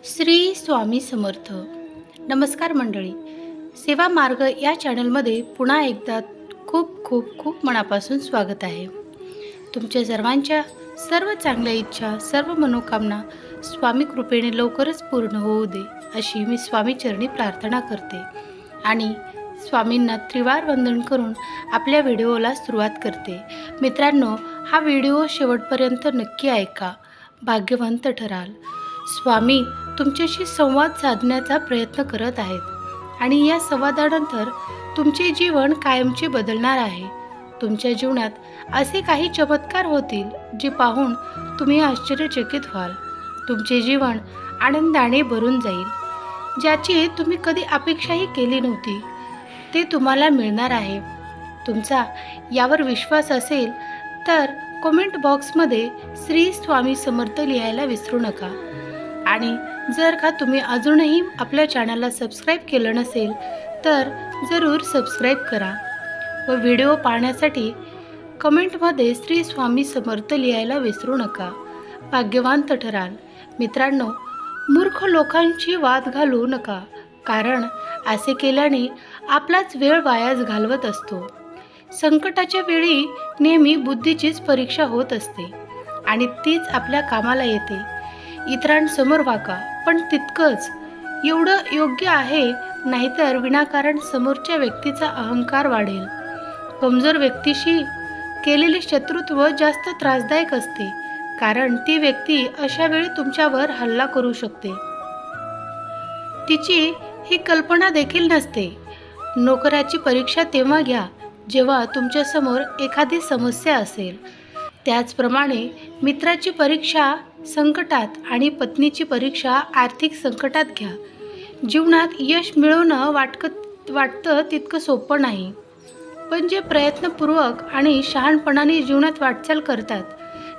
श्री स्वामी समर्थ. नमस्कार मंडळी. सेवा मार्ग या चॅनलमध्ये पुन्हा एकदा खूप खूप खूप मनापासून स्वागत आहे. तुमच्या सर्वांच्या सर्व चांगल्या इच्छा, सर्व मनोकामना स्वामी कृपेने लवकरच पूर्ण होऊ दे अशी मी स्वामी चरणी प्रार्थना करते आणि स्वामींना त्रिवार वंदन करून आपल्या व्हिडिओला सुरुवात करते. मित्रांनो, हा व्हिडिओ शेवटपर्यंत नक्की ऐका, भाग्यवंत ठराल. स्वामी तुमच्याशी संवाद साधण्याचा प्रयत्न करत आहेत आणि या संवादानंतर तुमचे जीवन कायमचे बदलणार आहे. तुमच्या जीवनात असे काही चमत्कार होतील जे पाहून तुम्ही आश्चर्यचकित व्हाल. तुमचे जीवन आनंदाने भरून जाईल. ज्याची तुम्ही कधी अपेक्षाही केली नव्हती ते तुम्हाला मिळणार आहे. तुमचा यावर विश्वास असेल तर कमेंट बॉक्समध्ये श्री स्वामी समर्थ लिहायला विसरू नका. आणि जर का तुम्ही अजूनही आपल्या चॅनलला सबस्क्राईब केलं नसेल तर जरूर सबस्क्राईब करा व व्हिडिओ पाहण्यासाठी कमेंटमध्ये श्री स्वामी समर्थ लिहायला विसरू नका. भाग्यवंत ठराल. मित्रांनो, मूर्ख लोकांची वाद घालू नका, कारण असे केल्याने आपलाच वेळ वायाच घालवत असतो. संकटाच्या वेळी नेहमी बुद्धीचीच परीक्षा होत असते आणि तीच आपल्या कामाला येते. इतरांसमोर वाका, पण तितकंच एवढं योग्य आहे, नाहीतर विनाकारण समोरच्या व्यक्तीचा अहंकार वाढेल. कमजोर व्यक्तीशी केलेले शत्रुत्व जास्त त्रासदायक असते, कारण ती व्यक्ती अशा वेळी तुमच्यावर हल्ला करू शकते. तिची ही कल्पना देखील नसते. नोकराची परीक्षा तेव्हा घ्या जेव्हा तुमच्यासमोर एखादी समस्या असेल. त्याचप्रमाणे मित्राची परीक्षा संकटात आणि पत्नीची परीक्षा आर्थिक संकटात घ्या. जीवनात यश मिळवणं वाटतं तितकं सोपं नाही, पण जे प्रयत्नपूर्वक आणि शहाणपणाने जीवनात वाटचाल करतात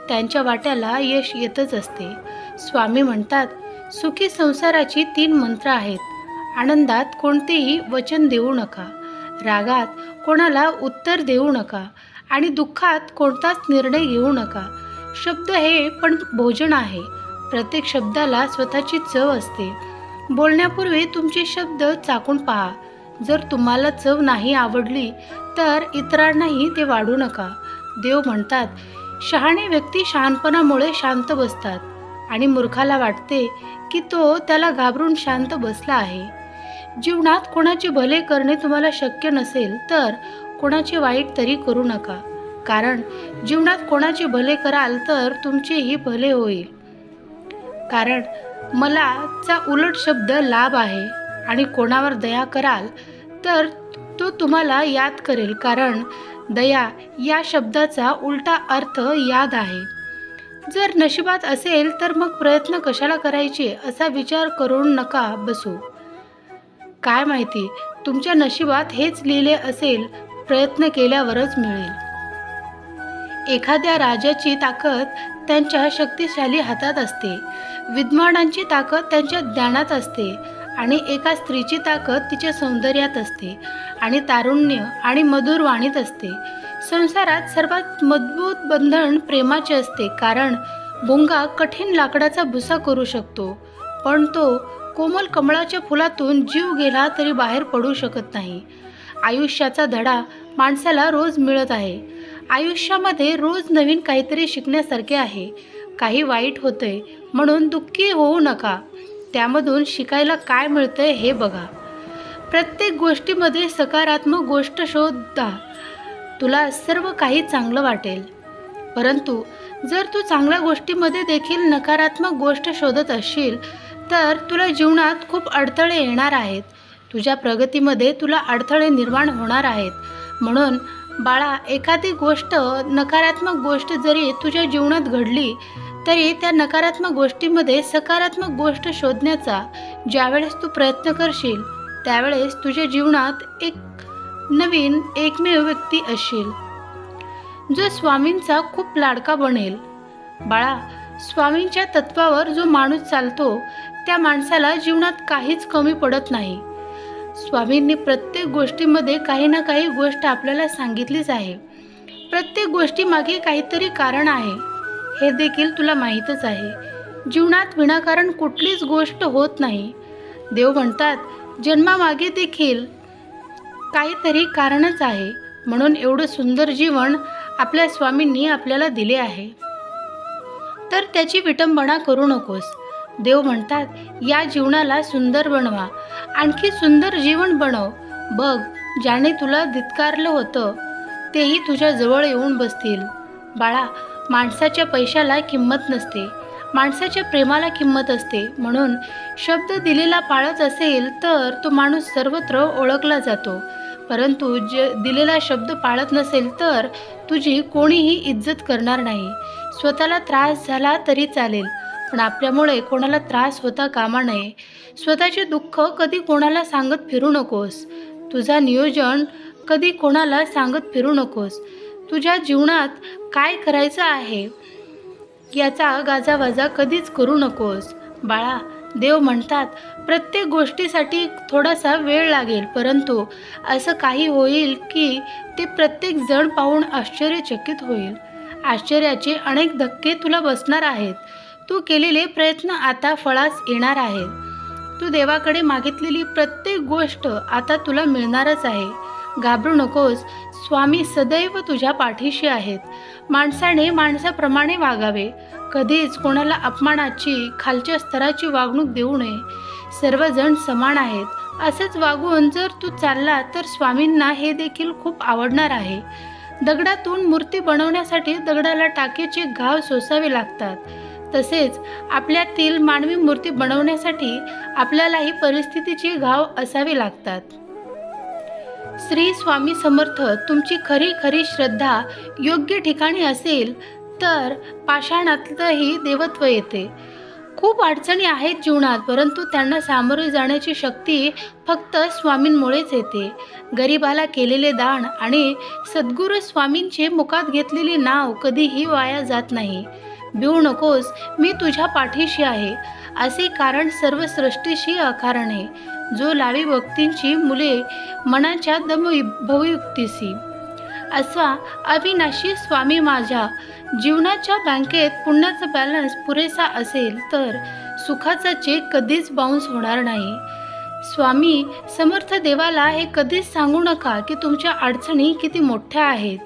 त्यांच्या वाट्याला यश येतच असते. स्वामी म्हणतात, सुखी संसाराची 3 मंत्र आहेत. आनंदात कोणतेही वचन देऊ नका, रागात कोणाला उत्तर देऊ नका आणि दुःखात कोणताच निर्णय घेऊ नका. शब्द हे पण भोजन आहे. प्रत्येक शब्दाला स्वतःची चव असते. बोलण्यापूर्वी तुमचे शब्द चाखून पहा. जर तुम्हाला चव नाही आवडली तर इतरांनाही ते वाढू नका. देव म्हणतात, शहाणे व्यक्ती शहाणपणामुळे शांत बसतात आणि मूर्खाला वाटते की तो त्याला घाबरून शांत बसला आहे. जीवनात कोणाचे भले करणे तुम्हाला शक्य नसेल तर कोणाचे वाईट तरी करू नका, कारण जीवनात कोणाचे भले कराल तर तुमचेही भले होईल. कारण मलाचा उलट शब्द लाभ आहे आणि कोणावर दया कराल तर तो तुम्हाला याद करेल, कारण दया या शब्दाचा उलटा अर्थ याद आहे. जर नशिबात असेल तर मग प्रयत्न कशाला करायचे असा विचार करून नका बसू. काय माहिती तुमच्या नशिबात हेच लिहिले असेल, प्रयत्न केल्यावरच मिळेल. एखाद्या राजाची ताकद त्यांच्या शक्तिशाली हातात असते. विद्वानांची ताकद त्यांच्या ज्ञानात असते आणि एका स्त्रीची ताकद तिच्या सौंदर्यात असते आणि तारुण्य आणि मधुर वाणीत असते. संसारात सर्वात मजबूत बंधन प्रेमाचे असते, कारण भुंगा कठीण लाकडाचा भुसा करू शकतो, पण तो कोमल कमळाच्या फुलातून जीव गेला तरी बाहेर पडू शकत नाही. आयुष्याचा धडा माणसाला रोज मिळत आहे. आयुष्यामध्ये रोज नवीन काहीतरी शिकण्यासारखे आहे. काही वाईट होतंय म्हणून दुःखी होऊ नका. त्यामधून शिकायला काय मिळतंय हे बघा. प्रत्येक गोष्टीमध्ये सकारात्मक गोष्ट शोधा. तुला सर्व काही चांगलं वाटेल. परंतु जर तू चांगल्या गोष्टीमध्ये देखील नकारात्मक गोष्ट शोधत असशील तर तुला जीवनात खूप अडथळे येणार आहेत. तुझ्या प्रगतीमध्ये तुला अडथळे निर्माण होणार आहेत. म्हणून बाळा, एखादी गोष्ट नकारात्मक गोष्ट जरी तुझ्या जीवनात घडली तरी त्या नकारात्मक गोष्टीमध्ये सकारात्मक गोष्ट शोधण्याचा ज्यावेळेस तू प्रयत्न करशील त्यावेळेस तुझ्या जीवनात एक नवीन एकमेव व्यक्ती असशील जो स्वामींचा खूप लाडका बनेल. बाळा, स्वामींच्या तत्वावर जो माणूस चालतो त्या माणसाला जीवनात काहीच कमी पडत नाही. स्वामींनी प्रत्येक गोष्टीमध्ये काही ना काही गोष्ट आपल्याला सांगितलीच आहे. प्रत्येक गोष्टीमागे काहीतरी कारण आहे, हे देखील तुला माहीतच आहे. जीवनात विनाकारण कुठलीच गोष्ट होत नाही. देव म्हणतात जन्मामागे देखील काहीतरी कारणच आहे, म्हणून एवढं सुंदर जीवन आपल्या स्वामींनी आपल्याला दिले आहे, तर त्याची विटंबना करू नकोस. देव म्हणतात या जीवनाला सुंदर बनवा, आणखी सुंदर जीवन बनव. बघ, ज्याने तुला धिक्कारलं होतं तेही तुझ्या जवळ येऊन बसतील. बाळा, माणसाच्या पैशाला किंमत नसते, माणसाच्या प्रेमाला किंमत असते. म्हणून शब्द दिलेला पाळत असेल तर तो माणूस सर्वत्र ओळखला जातो, परंतु दिलेला शब्द पाळत नसेल तर तुझी कोणीही इज्जत करणार नाही. स्वतःला त्रास झाला तरी चालेल, पण आपल्यामुळे कोणाला त्रास होता कामा नये. स्वतःचे दुःख कधी कोणाला सांगत फिरू नकोस. तुझा नियोजन कधी कोणाला सांगत फिरू नकोस. तुझ्या जीवनात काय करायचं आहे याचा गाजावाजा कधीच करू नकोस. बाळा, देव म्हणतात प्रत्येक गोष्टीसाठी थोडासा वेळ लागेल, परंतु असं काही होईल की ते प्रत्येक जण पाहून आश्चर्यचकित होईल. आश्चर्याचे अनेक धक्के तुला बसणार आहेत. तू केलेले प्रयत्न आता फळास येणार आहेत. तू देवाकडे मागितलेली प्रत्येक गोष्ट आता तुला मिळणारच आहे. घाबरू नकोस, स्वामी सदैव तुझ्या पाठीशी आहेत. माणसाने माणसाप्रमाणे वागावे. कधीच कोणाला अपमानाची, खालच्या स्तराची वागणूक देऊ नये. सर्वजण समान आहेत. असंच वागून जर तू चालला तर स्वामींना हे देखील खूप आवडणार आहे. दगडातून मूर्ती बनवण्यासाठी दगडाला टाकेचे घाव सोसावे लागतात, तसेच आपल्यातील मानवी मूर्ती बनवण्यासाठी आपल्यालाही परिस्थितीचे घाव असावे लागतात. श्री स्वामी समर्थ तुमची खरी खरी श्रद्धा योग्य ठिकाणी असेल तर पाषाणातही देवत्व येते. खूप अडचणी आहेत जीवनात, परंतु त्यांना सामोरे जाण्याची शक्ती फक्त स्वामींमुळेच येते. गरिबाला केलेले दान आणि सद्गुरू स्वामींचे मुखात घेतलेले नाव कधीही वाया जात नाही. भिवू नकोस, मी तुझ्या पाठीशी आहे असे कारण सर्व सृष्टीशी अकारण आहे. जो लावी भक्तींची मुले मनाच्या भवयुक्तीसी असा अविनाशी स्वामी माझ्या जीवनाच्या बँकेत पुण्याचा बॅलन्स पुरेसा असेल तर सुखाचा चेक कधीच बाउन्स होणार नाही. स्वामी समर्थ देवाला हे कधीच सांगू नका की तुमच्या अडचणी किती मोठ्या आहेत.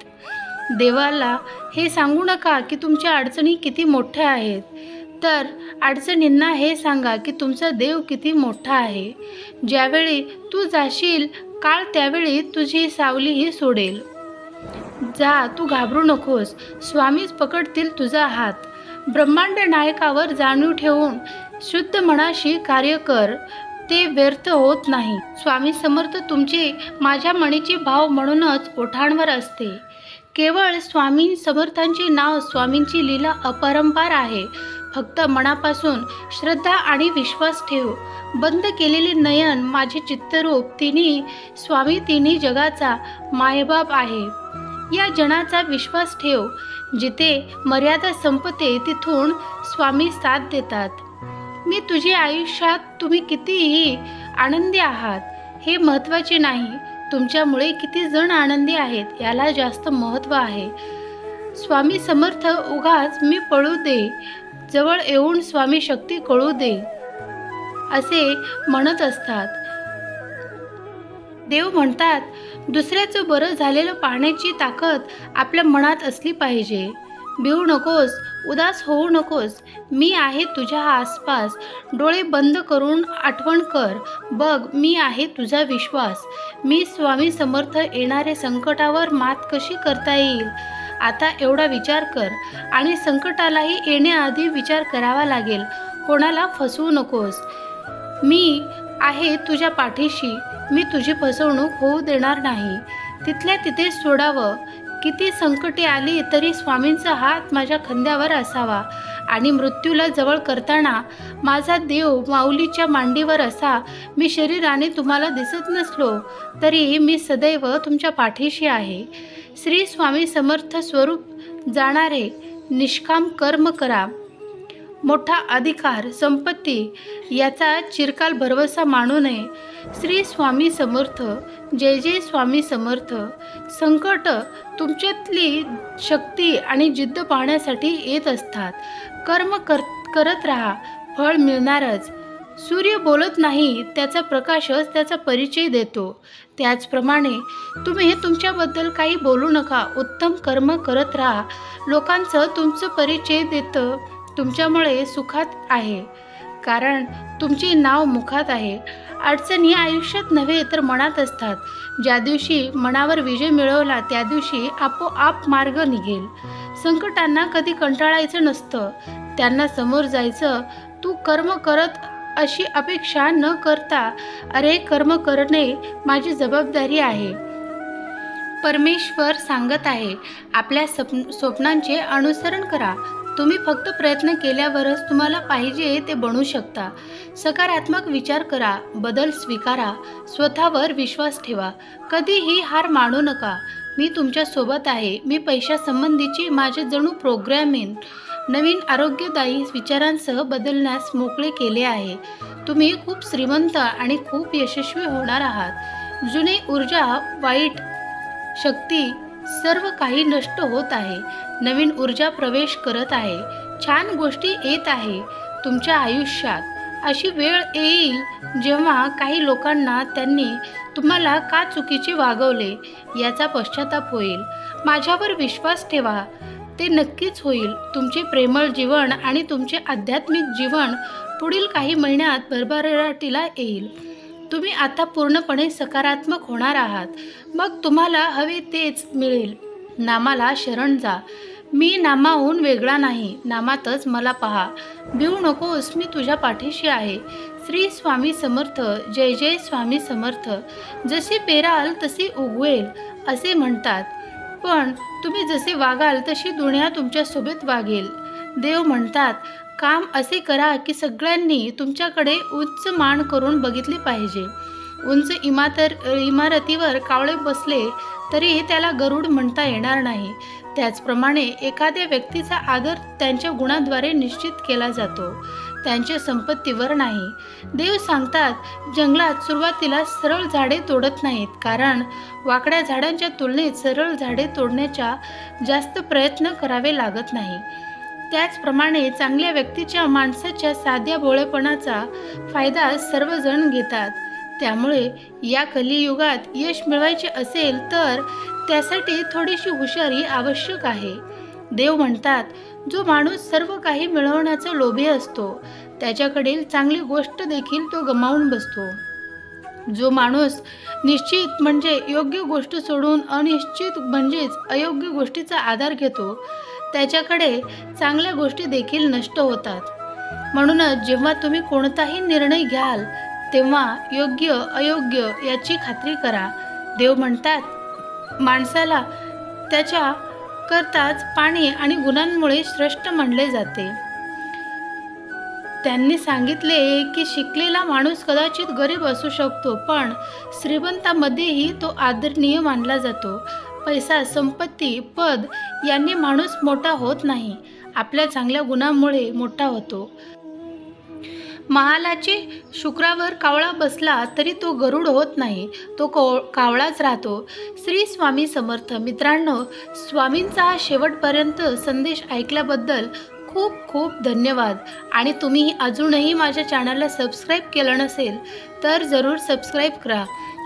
देवाला हे सांगू नका की तुमच्या अडचणी किती मोठ्या आहेत, तर अडचणींना हे सांगा की तुमचा देव किती मोठा आहे. ज्यावेळी तू जाशील काळ त्यावेळी तुझी सावलीही सोडेल. जा, तू घाबरू नकोस, स्वामीच पकडतील तुझा हात. ब्रह्मांड नायकावर जाणीव ठेवून शुद्ध मनाशी कार्य कर, ते व्यर्थ होत नाही. स्वामी समर्थ तुमचे माझ्या मनीचे भाव म्हणूनच ओठांवर असते. केवळ स्वामी समर्थांचे नाव, स्वामींची लीला अपरंपार आहे. फक्त मनापासून श्रद्धा आणि विश्वास ठेव. बंद केलेले नयन माझे चित्तरूप, तिन्ही स्वामी तिन्ही जगाचा मायबाप आहे. या जनाचा विश्वास ठेव. जिथे मर्यादा संपते तिथून स्वामी साथ देतात. मी तुझे आयुष्यात तुम्ही कितीही आनंदी आहात हे महत्त्वाचे नाही, तुमच्यामुळे किती जण आनंदी आहेत याला जास्त महत्त्व आहे. स्वामी समर्थ उगाच मी पळू दे, जवळ येऊन स्वामी शक्ती कळू दे असे म्हणत असतात. देव म्हणतात दुसऱ्याचं बरं झालेलं पाहण्याची ताकद आपल्या मनात असली पाहिजे. भिवू नकोस, उदास होऊ नकोस, मी आहे तुझ्या आसपास. डोळे बंद करून आठवण कर, बघ मी आहे तुझा विश्वास. मी स्वामी समर्थ. येणारे संकटावर मात कशी करता येईल आता एवढा विचार कर, आणि संकटालाही येण्याआधी विचार करावा लागेल. कोणाला फसवू नकोस. मी आहे तुझ्या पाठीशी, मी तुझी फसवणूक होऊ देणार नाही. तिथल्या तिथे सोडावं. किती संकटे आली तरी स्वामींचा हात माझ्या खांद्यावर असावा, आणि मृत्यूला जवळ करताना माझा देव माऊलीच्या मांडीवर असा. मी शरीराने तुम्हाला दिसत नसलो तरी मी सदैव तुमच्या पाठीशी आहे. श्री स्वामी समर्थ स्वरूप जाणारे निष्काम कर्म करा. मोठा अधिकार, संपत्ती याचा चिरकाल भरवसा मानू नये. श्री स्वामी समर्थ. जय जय स्वामी समर्थ. संकट तुमच्यातली शक्ती आणि जिद्द पाहण्यासाठी येत असतात, कर्म करत राहा, फळ मिळणारच. सूर्य बोलत नाही, त्याचा प्रकाशच त्याचा परिचय देतो. त्याचप्रमाणे तुम्ही तुमच्याबद्दल काही बोलू नका, उत्तम कर्म करत राहा. लोकांचं तुमचं परिचय देतं तुमच्यामुळे सुखात आहे, कारण तुमचे नाव मुखात आहे. अडचणी आयुष्यात नव्हे तर मनात असतात. ज्या दिवशी मनावर विजय मिळवला त्या दिवशी आपोआप मार्ग निघेल. संकटांना कधी कंटाळायचं नसतं, त्यांना समोर जायचं. तू कर्म करत अशी अपेक्षा न करता, अरे कर्म करणे माझी जबाबदारी आहे. परमेश्वर सांगत आहे, आपल्या स्वप्नांचे अनुसरण करा. तुम्ही फक्त प्रयत्न केल्यावरच तुम्हाला पाहिजे ते बनवू शकता. सकारात्मक विचार करा, बदल स्वीकारा, स्वतःवर विश्वास ठेवा. कधीही हार मानू नका. मी तुमच्या सोबत आहे. मी पैशासंबंधीची माझे जणू प्रोग्रॅमिंग नवीन आरोग्यदायी विचारांसह बदलण्यास मोकळे केले आहे. तुम्ही खूप श्रीमंत आणि खूप यशस्वी होणार आहात. जुनी ऊर्जा, वाईट शक्ती सर्व काही नष्ट होत आहे. नवीन ऊर्जा प्रवेश करत आहे. छान गोष्टी येत आहे तुमच्या आयुष्यात. अशी वेळ येईल जेव्हा काही लोकांना त्यांनी तुम्हाला का चुकीचे वागवले याचा पश्चाताप होईल. माझ्यावर विश्वास ठेवा, ते नक्कीच होईल. तुमचे प्रेमळ जीवन आणि तुमचे आध्यात्मिक जीवन पुढील काही महिन्यात भरभराटीला येईल. तुम्ही आता पूर्णपणे सकारात्मक होणार आहात. मग तुम्हाला हवे तेच मिळेल. नामाला शरण जा. मी नामाहून वेगळा नाही, नामातच मला पहा. भिवू नकोस, मी तुझ्या पाठीशी आहे. श्री स्वामी समर्थ. जय जय स्वामी समर्थ. जसे पेराल तसे उगवेल असे म्हणतात, पण तुम्ही जसे वागाल तशी दुनिया तुमच्यासोबत वागेल. देव म्हणतात, काम असे करा की सगळ्यांनी तुमच्याकडे उच्च मान करून बघितले पाहिजे. उंच इमारतीवर कावळे बसले तरी त्याला गरुड म्हणता येणार नाही. त्याचप्रमाणे एखाद्या व्यक्तीचा आदर त्यांच्या गुणाद्वारे निश्चित केला जातो, त्यांच्या संपत्तीवर नाही. देव सांगतात, जंगलात सुरुवातीला सरळ झाडे तोडत नाहीत, कारण वाकड्या झाडांच्या तुलनेत सरळ झाडे तोडण्याचा जास्त प्रयत्न करावे लागत नाही. त्याचप्रमाणे चांगल्या व्यक्तीच्या माणसाच्या साध्या भोळेपणाचा फायदा सर्वजण घेतात. त्यामुळे या कलियुगात यश मिळवायचे असेल तर त्यासाठी थोडीशी हुशारी आवश्यक आहे. देव म्हणतात, जो माणूस सर्व काही मिळवण्याचा लोभी असतो त्याच्याकडील चांगली गोष्ट देखील तो गमावून बसतो. जो माणूस निश्चित म्हणजे योग्य गोष्ट सोडून अनिश्चित म्हणजेच अयोग्य गोष्टीचा आधार घेतो त्याच्याकडे चांगल्या गोष्टी देखील नष्ट होतात. म्हणूनच जेव्हा तुम्ही कोणताही निर्णय घ्याल तेव्हा योग्य अयोग्य याची खात्री करा. देव म्हणतात, माणसाला त्याच्या करताच पाणी आणि गुणांमुळे श्रेष्ठ मानले जाते. त्यांनी सांगितले की शिकलेला माणूस कदाचित गरीब असू शकतो, पण श्रीमंतामध्येही तो आदरणीय मानला जातो. पैसा, संपत्ती, पद यांनी माणूस मोठा होत नाही, आपल्या चांगल्या गुणांमुळे मोठा होतो. महालाचे शुक्रावर कावळा बसला तरी तो गरुड होत नाही, तो कावळाच राहतो. श्री स्वामी समर्थ. मित्रांनो, स्वामींचा हा शेवटपर्यंत संदेश ऐकल्याबद्दल खूप खूप धन्यवाद. आणि तुम्ही अजूनही माझ्या चॅनलला सबस्क्राईब केलं नसेल तर जरूर सबस्क्राईब करा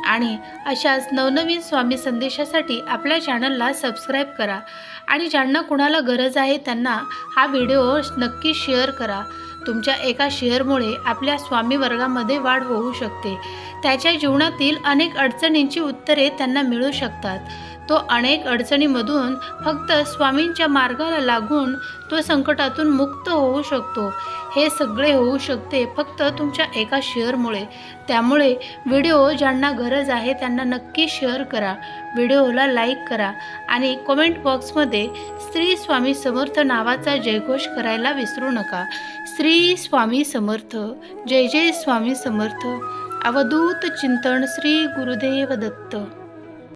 आणि अशाच नवनवीन स्वामी संदेशासाठी आपल्या चॅनलला सबस्क्राईब करा. आणि ज्यांना कुणाला गरज आहे त्यांना हा व्हिडिओ नक्की शेअर करा. तुमच्या एका शेअरमुळे आपल्या स्वामी वर्गामध्ये वाढ होऊ शकते. त्याच्या जीवनातील अनेक अडचणींची उत्तरे त्यांना मिळू शकतात. तो अनेक अडचणीमधून फक्त स्वामींच्या मार्गाला लागून तो संकटातून मुक्त होऊ शकतो. हे सगळे होऊ शकते फक्त तुमच्या एका शेअरमुळे. त्यामुळे व्हिडिओ ज्यांना गरज आहे त्यांना नक्की शेअर करा, व्हिडिओला लाईक करा आणि कमेंट बॉक्समध्ये श्री स्वामी समर्थ नावाचा जयघोष करायला विसरू नका. श्री स्वामी समर्थ. जय जय स्वामी समर्थ. अवधूत चिंतन. श्री गुरुदेव दत्त.